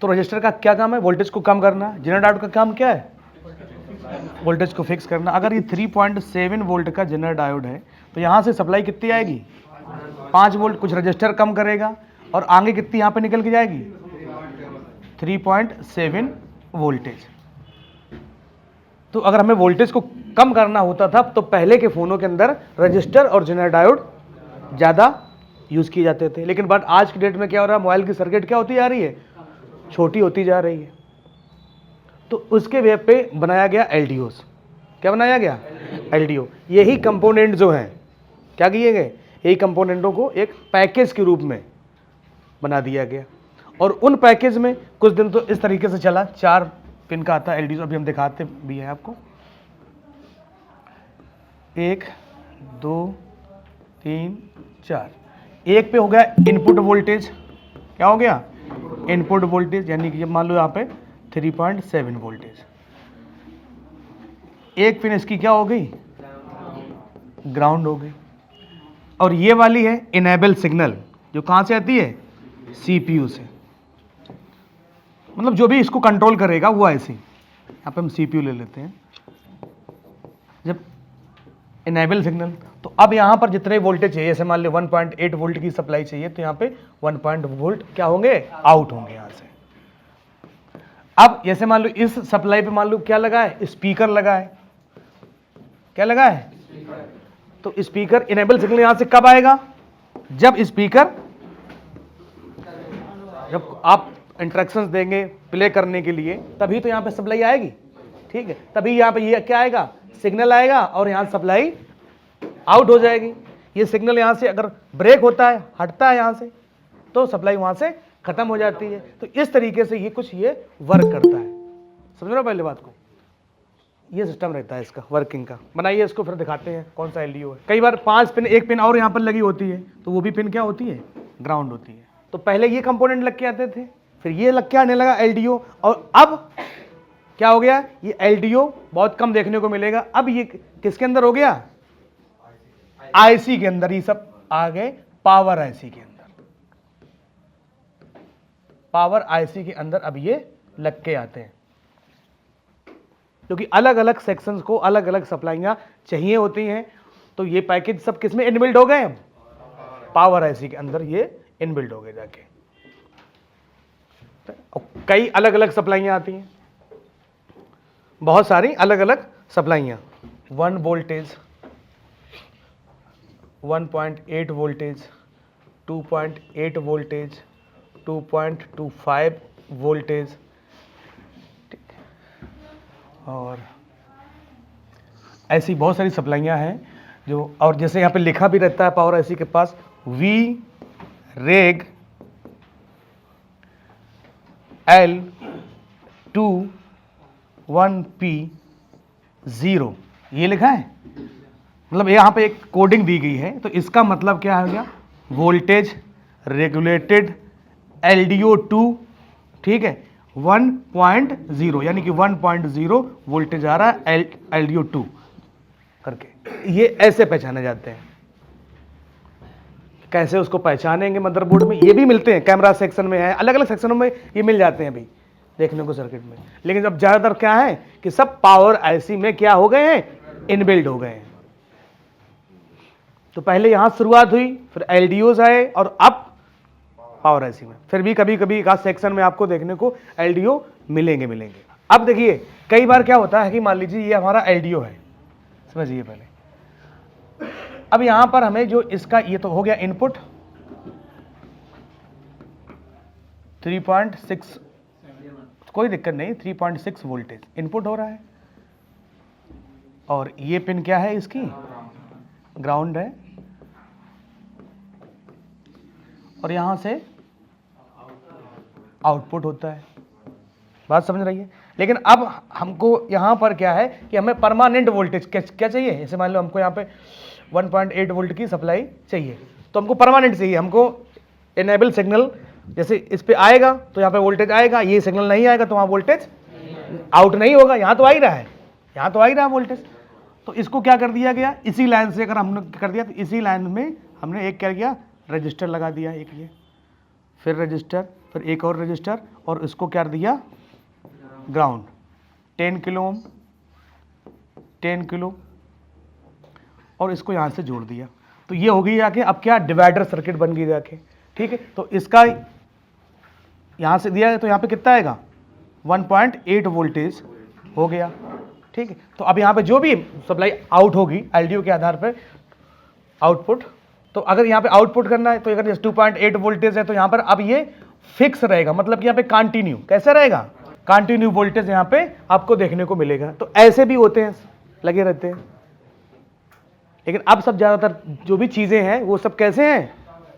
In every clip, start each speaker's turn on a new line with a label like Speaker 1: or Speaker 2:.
Speaker 1: तो रजिस्टर का क्या काम है? वोल्टेज को कम करना। जनरेटर डायोड का काम क्या है? वोल्टेज को फिक्स करना। अगर ये 3.7 वोल्ट का जनरेटर डायोड है तो यहाँ से सप्लाई कितनी आएगी? 5 वोल्ट। कुछ रजिस्टर कम करेगा और आगे कितनी यहाँ पे निकल के जाएगी? 3.7 वोल्टेज। तो अगर हमें वोल्टेज को कम करना होता था तो पहले के फोनों के अंदर रजिस्टर और जनरेटर डायोड ज़्यादा यूज़ किए जाते थे। लेकिन बट आज की डेट में क्या हो रहा है? मोबाइल की सर्किट क्या होती जा रही है? छोटी होती जा रही है। तो उसके वे पे बनाया गया एलडीओस। क्या बनाया गया? एलडीओ। यही कंपोनेंट जो हैं क्या किए गए? यही कंपोनेंटों को एक पैकेज के रूप में बना दिया गया और उन पैकेज में कुछ दिन तो इस तरीके से चला। 4 पिन का आता है एलडीओ। अभी हम दिखाते भी हैं आपको। 1 2 3 4। एक पे हो गया इनपुट वोल्टेज। क्या हो गया? इनपुट वोल्टेज, यानी कि मान लो यहाँ पे 3.7 वोल्टेज। एक पिन इसकी क्या हो गई? ग्राउंड हो गई। और ये वाली है इनेबल सिग्नल, जो कहाँ से आती है? सीपीयू से। मतलब जो भी इसको कंट्रोल करेगा वो ऐसे ही। यहाँ पे हम सीपीयू ले लेते हैं। जब इनेबल सिग्नल, तो अब यहाँ पर जितने वोल्टेज चाहिए, जैसे मान लो 1.8 वोल्ट की सप्लाई चाहिए तो यहाँ पे 1 वोल्ट क्या होंगे? आउट होंगे यहाँ से। अब जैसे मान लो इस सप्लाई पे मान लो क्या लगा है? स्पीकर लगा है। क्या लगा है? तो स्पीकर इनेबल सिग्नल यहां से कब आएगा? जब स्पीकर, जब आप इंस्ट्रक्शंस देंगे प्ले करने के लिए, तभी तो यहां पे सप्लाई आएगी। ठीक है, तभी यहां पे ये क्या आएगा? सिग्नल आएगा और यहां सप्लाई आउट हो जाएगी। ये सिग्नल यहां से अगर ब्रेक होता है, हटता है यहां से, तो सप्लाई वहां से खत्म हो जाती है। तो इस तरीके से ये कुछ ये वर्क करता है। समझ रहे हो पहले बात को? ये सिस्टम रहता है इसका वर्किंग का। बनाइए इसको, फिर दिखाते हैं कौन सा एलडीओ है। कई बार 5 पिन, एक पिन और यहाँ पर लगी होती है तो वो भी पिन क्या होती है? ग्राउंड होती है। तो पहले ये कंपोनेंट लग के आते थे, फिर ये लग के आने लगा एलडीओ, और अब क्या हो गया? ये एलडीओ बहुत कम देखने को मिलेगा। अब ये किसके अंदर हो गया? आईसी के अंदर। ये सब आ गए पावर आईसी के अंदर। पावर आईसी के अंदर अब ये लग के आते हैं, क्योंकि अलग अलग सेक्शंस को अलग अलग सप्लाइयां चाहिए होती हैं। तो ये पैकेज सब किस में इनबिल्ड हो गए? हम पावर आईसी के अंदर ये इनबिल्ड हो गए जाके। कई अलग अलग सप्लाइयां आती हैं, बहुत सारी अलग अलग सप्लाइयां। 1 वोल्टेज, 1.8 वोल्टेज, 2.8 वोल्टेज, 2.25 वोल्टेज, और ऐसी बहुत सारी सप्लाइयाँ हैं जो, और जैसे यहाँ पे लिखा भी रहता है पावर आईसी के पास वी रेग एल 21P0, ये लिखा है। मतलब यहाँ पे एक कोडिंग दी गई है। तो इसका मतलब क्या हो गया? वोल्टेज रेगुलेटेड एलडीओ 2, ठीक है, 1.0, यानी कि 1.0 वोल्टेज आ रहा है एलडीओ 2 करके। ये ऐसे पहचाने जाते हैं। कैसे उसको पहचानेंगे मदरबोर्ड में? ये भी मिलते हैं, कैमरा सेक्शन में है, अलग अलग सेक्शनों में ये मिल जाते हैं अभी देखने को सर्किट में। लेकिन अब ज्यादातर क्या है कि सब पावर आईसी में क्या हो गए हैं? इनबिल्ड हो गए हैं। तो पहले यहां शुरुआत हुई, फिर एलडीओज आए, और अब पावर आईसी में। फिर भी कभी कभी एक सेक्शन में आपको देखने को एलडीओ मिलेंगे। अब देखिए, कई बार क्या होता है कि मान लीजिए ये हमारा एलडीओ है, समझिए पहले। अब यहां पर हमें जो इसका, ये तो हो गया इनपुट 3.6, कोई दिक्कत नहीं, 3.6 वोल्टेज इनपुट हो रहा है। और ये पिन क्या है इसकी? ग्राउंड है। और यहां से आउटपुट होता है। बात समझ रही है? लेकिन अब हमको यहां पर क्या है कि हमें परमानेंट वोल्टेज क्या चाहिए? जैसे मान लो हमको यहां पे 1.8 वोल्ट की सप्लाई चाहिए, तो हमको परमानेंट चाहिए। हमको इनेबल सिग्नल जैसे इस पे आएगा तो यहाँ पे वोल्टेज आएगा, ये सिग्नल नहीं आएगा तो वहां वोल्टेज आउट नहीं होगा। यहां तो आ ही रहा है, यहां तो आ ही रहा है वोल्टेज। तो इसको क्या कर दिया गया? इसी लाइन से अगर हमने कर दिया, तो इसी लाइन में हमने एक क्या किया? रजिस्टर लगा दिया, एक ये, फिर रजिस्टर, फिर एक और रजिस्टर, और इसको क्या दिया, ग्राउंड, 10 किलो ओम, 10 किलो, और इसको यहाँ से जोड़ दिया। तो ये हो गई जाके, अब क्या डिवाइडर सर्किट बन गई जाके, ठीक है। तो इसका यहाँ से दिया है तो यहाँ पे कितना आएगा, 1.8 वोल्टेज हो गया, ठीक है। तो अब यहाँ पे जो भी सप्लाई आउट होगी एलडीओ के आधार पर आउटपुट, तो अगर यहाँ पे आउटपुट करना है तो अगर 2.8 वोल्टेज है तो यहाँ पर अब ये फिक्स रहेगा, मतलब कि यहाँ पे कंटिन्यू, कैसे रहेगा, कंटिन्यू वोल्टेज यहाँ पे आपको देखने को मिलेगा। तो ऐसे भी होते हैं, लगे रहते हैं, लेकिन अब सब ज्यादातर जो भी चीजें हैं वो सब कैसे हैं,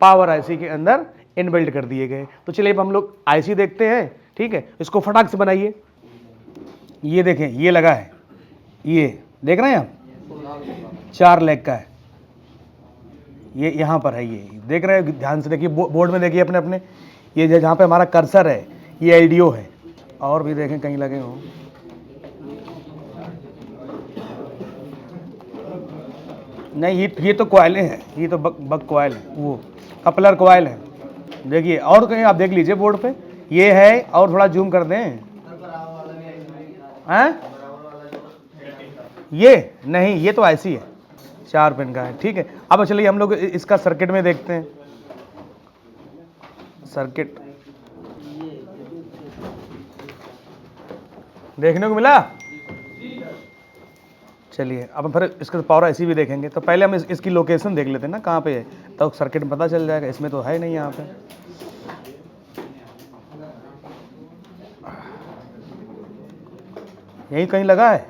Speaker 1: पावर आईसी के अंदर इनबिल्ट कर दिए गए। तो चलिए अब हम लोग आईसी देखते हैं, ठीक है। इसको फटाक से बनाइए। ये देखें, ये लगा है, ये देख रहे हैं आप, 4 लेग का है, ये यहाँ पर है, ये देख रहे हैं, ध्यान से देखिए, बोर्ड में देखिए अपने अपने, ये जहाँ पे हमारा कर्सर है ये एलडीओ है, और भी देखें कहीं लगे हों, नहीं ये तो कॉइल है, ये तो बक कॉइल है, वो कपलर कॉइल है, देखिए। और कहीं आप देख लीजिए बोर्ड पे ये है, और थोड़ा जूम कर दें, हैं ये नहीं, ये तो आईसी है, 4 पिन का है, ठीक है। अब चलिए हम लोग इसका सर्किट में देखते हैं, सर्किट देखने को मिला। चलिए अब फिर इसका पावर आईसी भी देखेंगे, तो पहले हम इसकी लोकेशन देख लेते हैं ना, कहाँ पे है, तो सर्किट में पता चल जाएगा। इसमें तो है नहीं, यहाँ पे यही कहीं लगा है,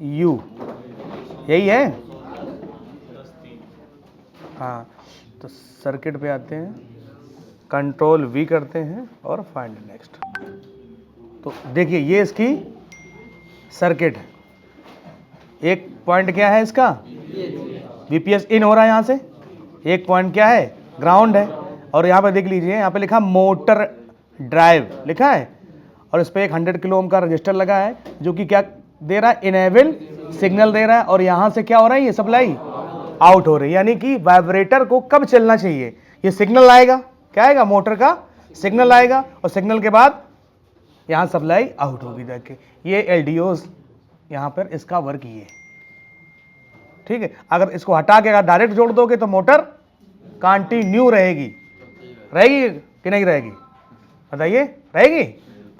Speaker 1: यू यही है, हाँ। तो सर्किट पे आते हैं, कंट्रोल वी करते हैं और फाइंड नेक्स्ट। तो देखिए ये इसकी सर्किट है, एक पॉइंट क्या है इसका, वीपीएस इन हो रहा है यहाँ से, एक पॉइंट क्या है, ग्राउंड है, और यहाँ पे देख लीजिए, यहाँ पे लिखा मोटर ड्राइव लिखा है, और इस पे एक 100 किलो ओम का रजिस्टर लगा है, जो कि क्या दे रहा है, इनेबल सिग्नल दे रहा है, और यहाँ से क्या हो रहा है, ये सप्लाई आउट हो रही है, यानी कि वाइब्रेटर को कब चलना चाहिए, ये सिग्नल आएगा, क्या आएगा, मोटर का सिग्नल आएगा, और सिग्नल के बाद यहाँ सप्लाई आउट होगी जाके। ये एलडीओस यहाँ पर इसका वर्क ये है, ठीक है। अगर इसको हटा के अगर डायरेक्ट जोड़ दोगे तो मोटर कंटिन्यू रहेगी, रहेगी कि नहीं रहेगी, बताइए, रहेगी।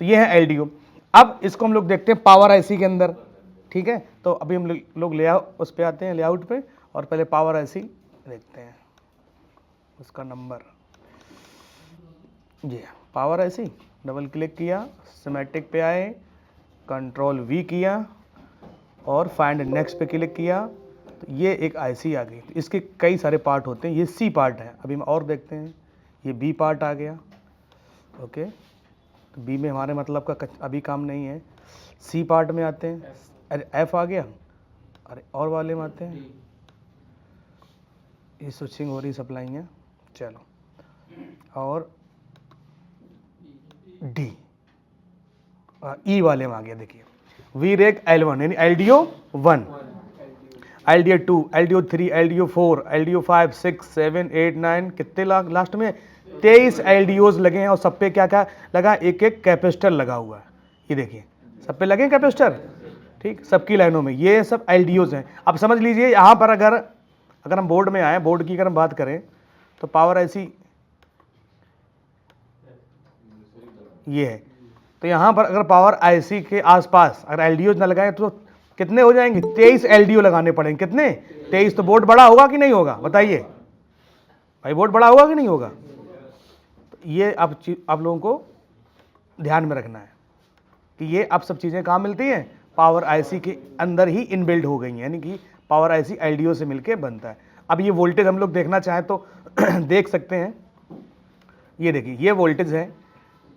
Speaker 1: तो ये है एलडीओ। अब इसको हम लोग देखते हैं पावर आईसी के अंदर, ठीक है। तो अभी हम लोग लेआउट उस पे आते हैं, लेआउट पे, और पहले पावर आईसी देखते हैं, उसका नंबर, जी पावर आईसी, डबल क्लिक किया, सिमेटिक पे आए, कंट्रोल वी किया, और फाइंड नेक्स्ट पे क्लिक किया, तो ये एक आईसी आ गई। इसके कई सारे पार्ट होते हैं, ये सी पार्ट है, अभी हम और देखते हैं, ये बी पार्ट आ गया, ओके। तो बी में हमारे मतलब का अभी काम नहीं है, सी पार्ट में आते हैं, अरे एफ आ गया, अरे और वाले में आते हैं, ये स्विचिंग हो रही सप्लाई है, चलो, और डी, ई वाले में आ गया, देखिए वी रेक L1 यानी LDO 1, LDO 2, LDO 3, LDO 4, LDO 5, 6, 7, 8, 9, कितने लास्ट में 23 एलडीओज लगे हैं, और सब पे क्या क्या लगा, एक एक कैपेसिटर लगा हुआ है, ये देखिए सब पे लगे कैपेसिटर, ठीक, सबकी लाइनों में, ये सब एलडीओज हैं। अब समझ लीजिए यहाँ पर अगर हम बोर्ड में आए, बोर्ड की अगर हम बात करें तो पावर आईसी ये है, तो यहाँ पर अगर पावर आईसी के आसपास अगर एलडीओ ना लगाए तो कितने हो जाएंगे, 23 एलडीओ लगाने पड़ेंगे, कितने, 23। तो बोर्ड बड़ा होगा कि नहीं होगा, बताइए भाई, बोर्ड बड़ा होगा कि नहीं होगा। तो ये आप लोगों को ध्यान में रखना है कि ये अब सब चीज़ें कहाँ मिलती हैं, पावर आईसी के अंदर ही इनबिल्ड हो गई हैं, यानी कि पावर आईसी एलडीओ से मिलके बनता है। अब ये वोल्टेज हम लोग देखना चाहें तो देख सकते हैं, ये देखिए ये वोल्टेज है,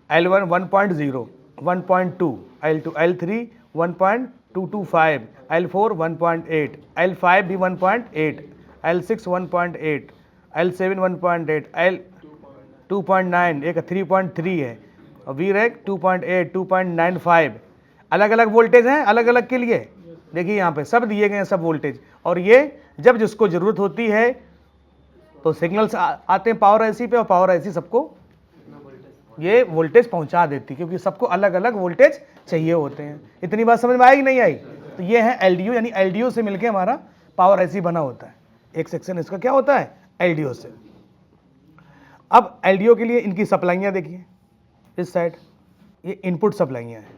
Speaker 1: L1 1.0, 1.2, L2, L3 1.225, L4 1.8, L5 भी 1.8, L6 1.8, L7 1.8, L 2.9, एक 3.3 है, और VREC 2.8, 2.95, अलग अलग वोल्टेज हैं, अलग अलग के लिए, देखिए यहाँ पे सब दिए गए हैं सब वोल्टेज, और ये जब जिसको ज़रूरत होती है तो सिग्नल्स आते हैं पावर आईसी पे, और पावर आईसी सबको ये वोल्टेज पहुंचा देती है, क्योंकि सबको अलग अलग वोल्टेज चाहिए होते हैं। इतनी बात समझ में आई कि नहीं आई? तो ये है एलडीओ, यानी एलडीओ से मिलके हमारा पावर आईसी बना होता है। एक सेक्शन इसका क्या होता है? एलडीओ से। अब एलडीओ के लिए इनकी सप्लाइयाँ देखिए, इस साइड ये इनपुट सप्लाइयाँ हैं।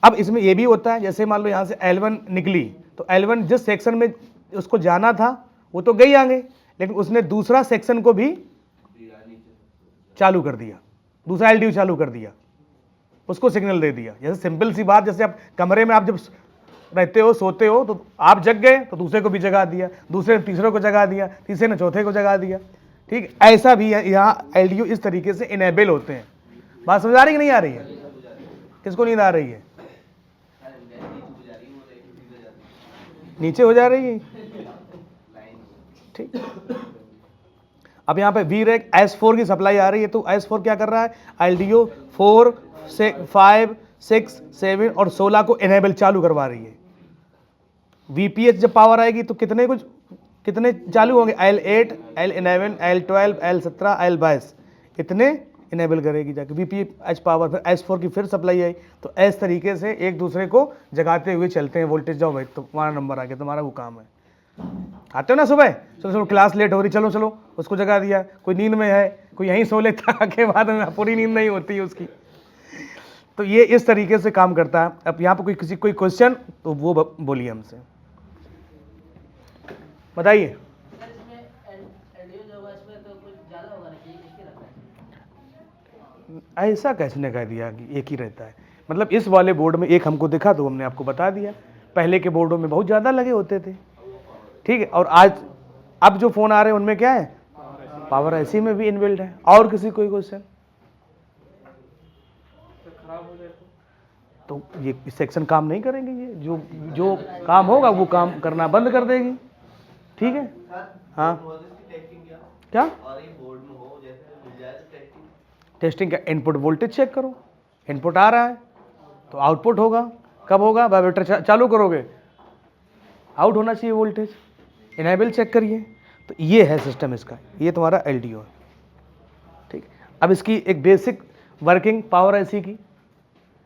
Speaker 1: अब इसमें ये भी होता है, जैसे मान लो यहाँ से L1 निकली, तो L1 जिस सेक्शन में उसको जाना था वो तो गई आगे, लेकिन उसने दूसरा सेक्शन को भी चालू कर दिया, दूसरा एलडीओ चालू कर दिया, उसको सिग्नल दे दिया। जैसे सिंपल सी बात, जैसे आप कमरे में आप जब रहते हो, सोते हो, तो आप जग गए तो दूसरे को भी जगा दिया, दूसरे ने तीसरे को जगा दिया, तीसरे ने चौथे को जगा दिया। ठीक, ऐसा भी है यहाँ एलडीओ इस तरीके से इनेबल होते हैं। बात समझ आ रही कि नहीं आ रही है? किसको नींद आ रही है? नीचे हो जा रही है। ठीक, अब यहाँ पे VREC S4 की सप्लाई आ रही है, तो S4 क्या कर रहा है? एलडीओ 4, 5, 6, 7 और 16 को इनेबल चालू करवा रही है। VPH जब पावर आएगी तो कितने चालू होंगे? L8, L11, L12, L17, L22, इतने इनेबल करेगी जाके VPH पावर। फिर S4 की फिर सप्लाई आई, तो इस तरीके से एक दूसरे को जगाते हुए चलते हैं। वोल्टेज जाओ भाई, तो तुम्हारा नंबर आ गया, तुम्हारा वो काम है। आते हो ना सुबह, चलो क्लास लेट हो रही, चलो चलो उसको जगा दिया। कोई नींद में है, कोई यहीं सो लेता के बाद में पूरी नींद नहीं होती है उसकी। तो ये इस तरीके से काम करता है। अब यहाँ पर कोई क्वेश्चन तो वो बोलिए हमसे, बताइए। ऐसा कैसे कह दिया कि एक ही रहता है? मतलब इस वाले बोर्ड में एक हमको दिखा, तो हमने आपको बता दिया। पहले के बोर्डों में बहुत ज़्यादा लगे होते थे। ठीक है, और आज अब जो फ़ोन आ रहे हैं उनमें क्या है? पावर आईसी में भी इनबिल्ट है। और किसी कोई क्वेश्चन? तो ये सेक्शन काम नहीं करेंगे, ये जो काम होगा वो काम करना बंद कर देगी। ठीक है, हाँ क्या टेस्टिंग? क्या इनपुट वोल्टेज चेक करो, इनपुट आ रहा है तो आउटपुट होगा। कब होगा? वाइब्रेटर चालू करोगे, आउट होना चाहिए वोल्टेज, इनेबल चेक करिए। तो ये है सिस्टम इसका, ये तुम्हारा एलडीओ है। ठीक, अब इसकी एक बेसिक वर्किंग पावर आईसी की